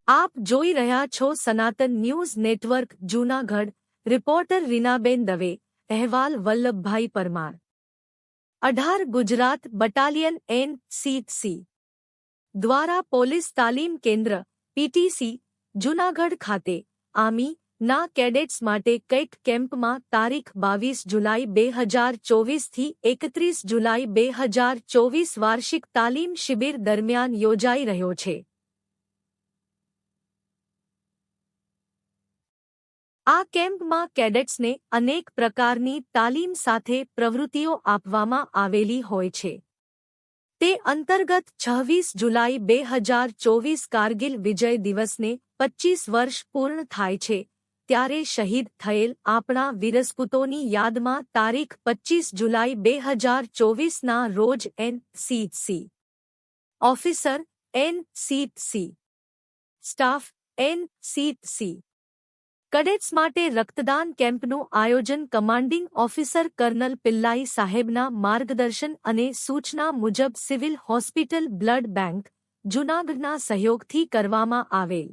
આપ જોઈ રહ્યા છો સનાતન news network Junagadh. Reporter Reenaben Dave. અહેવાલ વલ્લભભાઈ પરમાર. 18 ગુજરાત બટાલિયન NCC દ્વારા પોલીસ તાલીમ કેન્દ્ર PTC જૂનાગઢ ખાતે આર્મી ના કેડેટ્સ માટે કૈક કેમ્પમાં તારીખ 22 જુલાઈ 2024 થી 31 જુલાઈ 2024 વાર્ષિક તાલીમ શિબિર દરમિયાન યોજાઈ રહ્યો છે. આ કેમ્પમાં કેડેટ્સને અનેક પ્રકારની તાલીમ સાથે પ્રવૃત્તિઓ આપવામાં આવેલી હોય છે. તે અંતર્ગત 26 જુલાઈ 2024 કારગિલ વિજય દિવસને 25 વર્ષ પૂર્ણ થાય છે ત્યારે શહીદ થયેલ આપણા વીરસપૂતોની યાદમાં તારીખ 25 જુલાઈ 2024ના રોજ NCC officer, NCC staff, NCC cadets માટે રક્તદાન કેમ્પનું આયોજન કમાન્ડિંગ ઓફિસર કર્નલ પિલ્લાઈ સાહેબના માર્ગદર્શન અને સૂચના મુજબ સિવિલ હોસ્પિટલ બ્લડ બેંક જૂનાગઢના સહયોગથી કરવામાં આવેલ.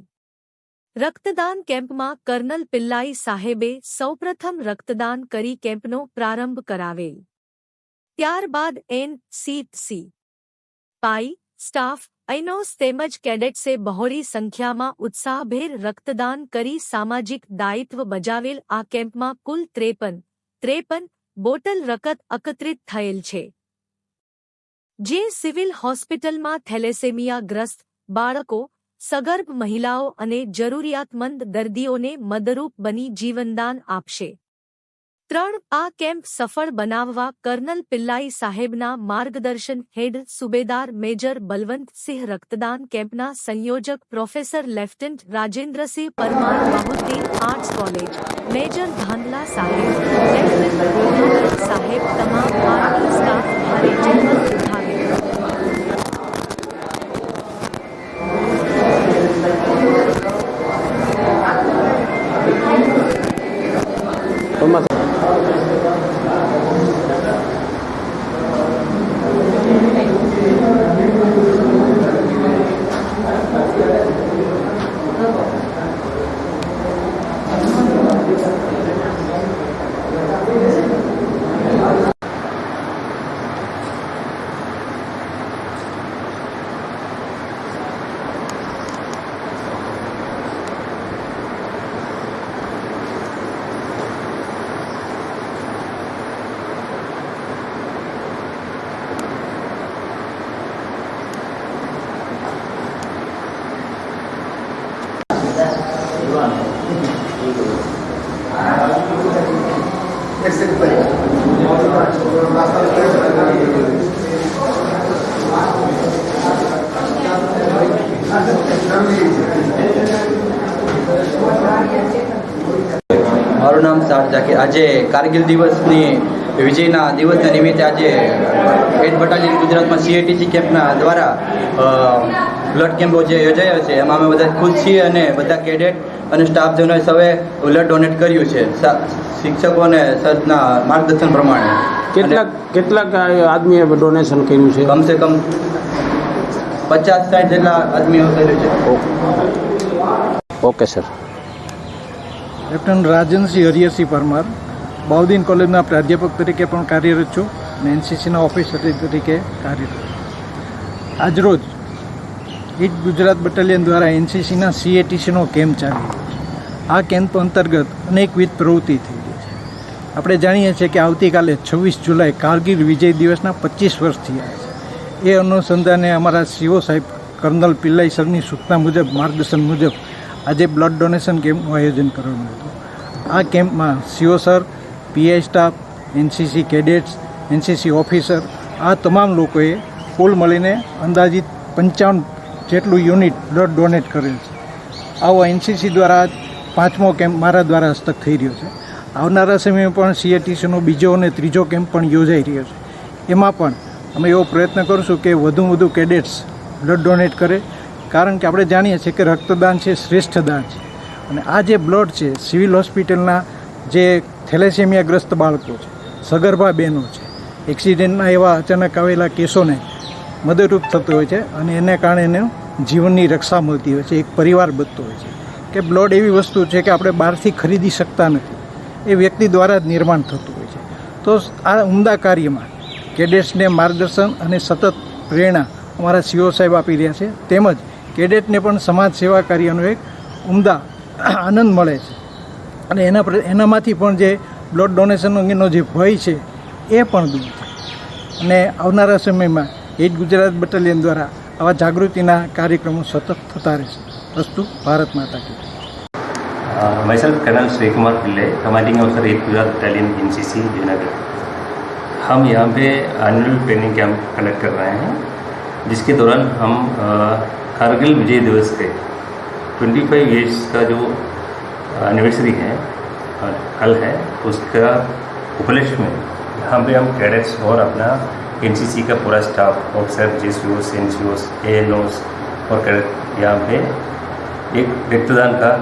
રક્તદાન કેમ્પમાં કર્નલ પિલ્લાઈ સાહેબે સૌપ્રથમ રક્તદાન કરી કેમ્પનો પ્રારંભ કરાવેલ. ત્યારબાદ NCC પાઈ, સ્ટાફ, આઈનોસ તેમજ કેડેટ્સે બહોળી સંખ્યામાં ઉત્સાહભેર રક્તદાન કરી સામાજિક દાયિત્વ બજાવેલ. આ કેમ્પમાં કુલ 53 બોટલ રકત એકત્રિત થયેલ છે, જે સિવિલ હોસ્પિટલમાં થેલેસેમિયાગ્રસ્ત બાળકો, સગર્ભ મહિલાઓ અને જરૂરિયાતમંદ દર્દીઓને મદદરૂપ બની જીવનદાન આપશે. 3 આ કેમ્પ સફળ બનાવવા કર્નલ પિલ્લાઈ સાહેબના માર્ગદર્શન હેઠ સુબેદાર મેજર બલવંતસિંહ, રક્તદાન કેમ્પના સંયોજક professor lieutenant Rajendrasinh Parmar, Bahauddin arts college, major Dhandhal Saheb, lieutenant Govind સાહેબ, તમામ આર્મી સ્ટાફ ભારે જહેમત ઉઠાવે. મારું નામ સાર જાકીર. આજે કારગિલ દિવસની વિજયના દિવસના નિમિત્તે આજે 8 બટાલિયન ગુજરાતમાં CATC કેમ્પના દ્વારા બ્લડ કેમ્પો જે યોજાયો છે એમાં અમે બધા ખુશ છીએ અને બધા કેડેટ અને સ્ટાફજનોએ સૌએ બ્લડ ડોનેટ કર્યું છે શિક્ષકો અને સરના માર્ગદર્શન પ્રમાણે. કેટલાક આદમીએ ડોનેશન કર્યું છે? કમસે કમ 50-60 જેટલા આદમીઓ કર્યું છે. Okay sir. Lieutenant રાજનસિંહ હરિયરસિંહ Parmar, Bahauddin કોલેજના પ્રાધ્યાપક તરીકે પણ કાર્યરત છું અને NCCના ઓફિસર તરીકે કાર્યરત છું. આજરોજ 8 ગુજરાત બટાલિયન દ્વારા NCCના CATCનો કેમ્પ ચાલ્યો. આ કેમ્પ અંતર્ગત અનેકવિધ પ્રવૃત્તિ થઈ રહી છે. આપણે જાણીએ છીએ કે આવતીકાલે 26 જુલાઈ કારગિલ વિજય દિવસના 25 વર્ષ થયા છે. એ અનુસંધાને અમારા CO સાહેબ કર્નલ પિલ્લાઈ સરની સૂચના મુજબ, માર્ગદર્શન મુજબ આજે બ્લડ ડોનેશન કેમ્પનું આયોજન કરવામાં હતું. આ કેમ્પમાં CO sir, PI staff, NCC cadets, NCC officer, આ તમામ લોકોએ કુલ મળીને અંદાજિત 55 જેટલું યુનિટ બ્લડ ડોનેટ કરેલ છે. આવો NCC દ્વારા 5મો કેમ્પ મારા દ્વારા હસ્તક થઈ રહ્યો છે. આવનારા સમયમાં પણ CATCનો બીજો અને ત્રીજો કેમ્પ પણ યોજાઈ રહ્યો છે. એમાં પણ અમે એવો પ્રયત્ન કરીશું કે વધુ કેડેટ્સ બ્લડ ડોનેટ કરે, કારણ કે આપણે જાણીએ છીએ કે રક્તદાન છે શ્રેષ્ઠ દાન છે. અને આ જે બ્લડ છે સિવિલ હોસ્પિટલના જે થેલેસેમિયાગ્રસ્ત બાળકો છે, સગર્ભા બહેનો છે, એક્સિડન્ટના એવા અચાનક આવેલા કેસોને મદદરૂપ થતો હોય છે અને એને કારણે એને જીવનની રક્ષા મળતી હોય છે, એક પરિવાર બચતો હોય છે. કે બ્લડ એવી વસ્તુ છે કે આપણે બહારથી ખરીદી શકતા નથી, એ વ્યક્તિ દ્વારા જ નિર્માણ થતું હોય છે. તો આ ઉમદા કાર્યમાં કેડેટ્સને માર્ગદર્શન અને સતત પ્રેરણા અમારા સીઓ સાહેબ આપી રહ્યા છે. તેમજ કેડેટને પણ સમાજ સેવા કાર્યનો એક ઉમદા આનંદ મળે છે અને એનામાંથી પણ જે બ્લડ ડોનેશન અંગેનો જે ભય છે એ પણ દૂર થાય. અને આવનારા સમયમાં એઇડ ગુજરાત બટાલિયન દ્વારા આવા જાગૃતિના કાર્યક્રમો સતત થતા રહેશે. અસ્તુ ભારત माता की. myself colonel Shri Kumar Pillai, commanding officer at Gujarat battalion NCC Junagadh. हम यहाँ पे एनुअल ट्रेनिंग कैंप कंडक्ट कर रहे हैं, जिसके दौरान हम कारगिल विजय दिवस के 25 ईयर्स का जो एनिवर्सरी है कल है, उसका उपलक्ष्य में यहाँ पे हम कैडेट्स और अपना एनसीसी का पूरा स्टाफ, ऑफिसर, जेसीओस, एनसीओस, एएनओस और कैडेट यहाँ पे एक रक्तदान का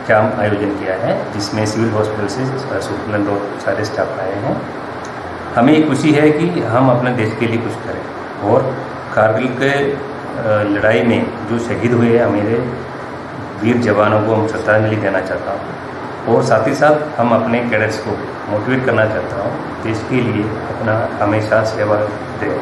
कैंप आयोजन किया है, जिसमें सिविल हॉस्पिटल से सुपरटेंडेंट और सारे स्टाफ आए हैं। हमें ये खुशी है कि हम अपने देश के लिए कुछ करें और कारगिल के लड़ाई में जो शहीद हुए हैं मेरे वीर जवानों को हम श्रद्धांजलि देना चाहता हूँ और साथ ही साथ हम अपने कैडेट्स को मोटिवेट करना चाहता हूँ, देश के लिए अपना हमेशा सेवा दें।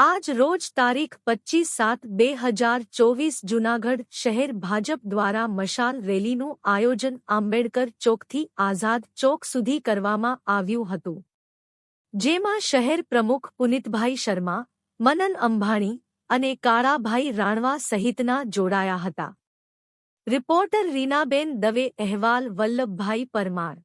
આજ રોજ તારીખ 25/7/2024 જૂનાગઢ શહેર ભાજપ દ્વારા મશાલ રેલીનું આયોજન આંબેડકર ચોકથી આઝાદ ચોક સુધી કરવામાં આવ્યું હતું, જેમાં શહેર પ્રમુખ પુનિતભાઈ શર્મા, મનન અંભાણી અને કાળાભાઈ રાણવા સહિતના જોડાયા હતા. રિપોર્ટર રીનાબેન દવે, અહેવાલ વલ્લભભાઈ પરમાર.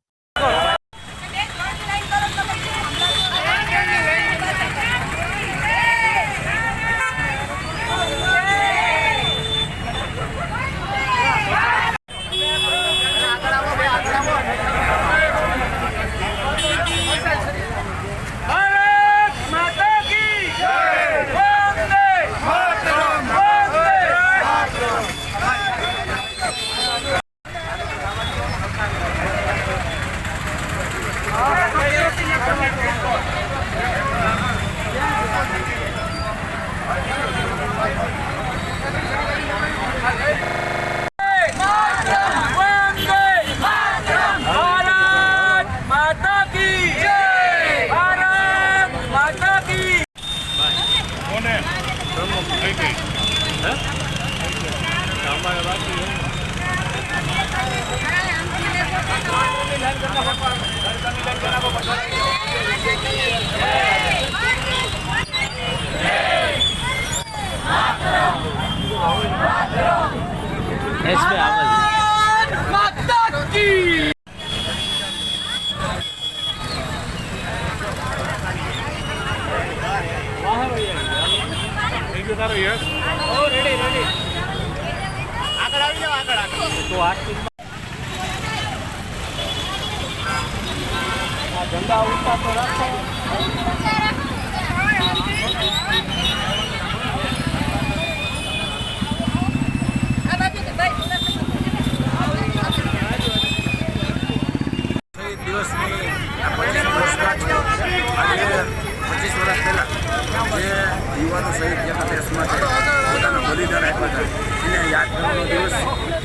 યુવાનો સહિત જેના દેશ માટે પોતાના બલિદાન આપ્યા હતા એને યાદ કરવાનો દિવસ,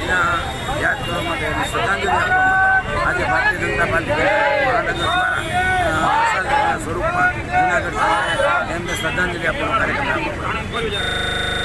એના યાદ કરવા માટે એની શ્રદ્ધાંજલિ આપવા માટે આજે ભારતીય જનતા પાર્ટી મહાનગર દ્વારા સ્વરૂપમાં જૂનાગઢ એમને શ્રદ્ધાંજલિ આપવાનો કાર્યક્રમ રાખવામાં આવ્યો.